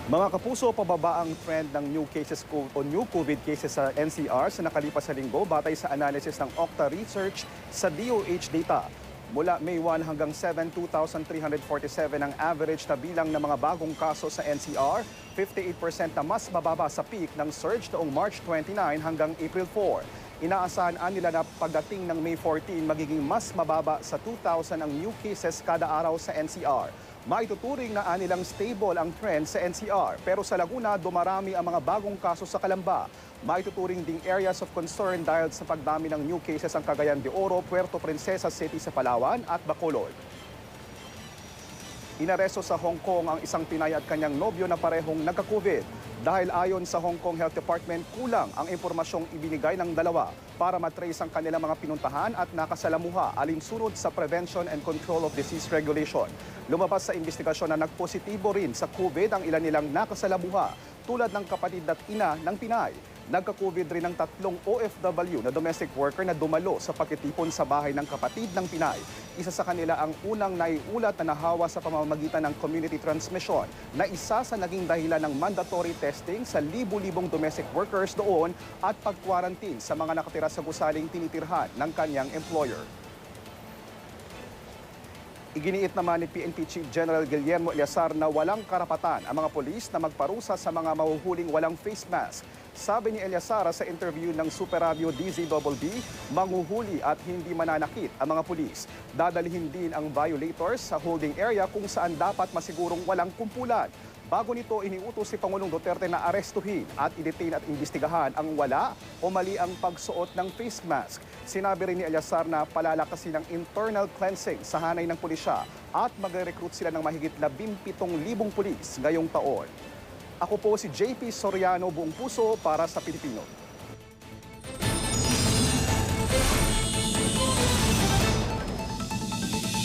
Mga kapuso, pababa ang trend ng new COVID cases sa NCR sa nakalipas sa linggo batay sa analysis ng Okta Research sa DOH data. Mula May 1 hanggang 7, 2,347 ang average na bilang ng mga bagong kaso sa NCR, 58% na mas mababa sa peak ng surge noong March 29 hanggang April 4. Inaasahan nila na pagdating ng May 14, magiging mas mababa sa 2,000 ang new cases kada araw sa NCR. Maituturing na anilang stable ang trend sa NCR, pero sa Laguna dumarami ang mga bagong kaso sa Calamba. Maituturing ding areas of concern dahil sa pagdami ng new cases ang Cagayan de Oro, Puerto Princesa City sa Palawan at Bacolod. Inaresto sa Hong Kong ang isang Pinay at kanyang nobyo na parehong nagka-COVID. Dahil ayon sa Hong Kong Health Department, kulang ang impormasyong ibinigay ng dalawa para matrace ang kanilang mga pinuntahan at nakasalamuha alinsunod sa Prevention and Control of Disease Regulation. Lumabas sa investigasyon na nagpositibo rin sa COVID ang ilan nilang nakasalamuha tulad ng kapatid at ina ng Pinay. Nagka-COVID rin ang 3 OFW na domestic worker na dumalo sa pagtitipon sa bahay ng kapatid ng Pinay. Isa sa kanila ang unang naiulat na nahawa sa pamamagitan ng community transmission na isa sa naging dahilan ng mandatory testing sa libu-libong domestic workers doon at pag-quarantine sa mga nakatira sa gusaling tinitirhan ng kanyang employer. Iginiit naman ni PNP Chief General Guillermo Eleazar na walang karapatan ang mga polis na magparusa sa mga mahuhuling walang face mask. Sabi ni Eleazar sa interview ng Super Radio DZBB, manghuhuli at hindi mananakit ang mga pulis. Dadalhin din ang violators sa holding area kung saan dapat masigurong walang kumpulan. Bago nito, iniutos si Pangulong Duterte na arestuhin at i-detain at imbestigahan ang wala o mali ang pagsuot ng face mask. Sinabi rin ni Eleazar na palalakasin ang internal cleansing sa hanay ng pulisya at magre-recruit sila ng mahigit 17,000 pulis ngayong taon. Ako po si JP Soriano, buong puso para sa Pilipino.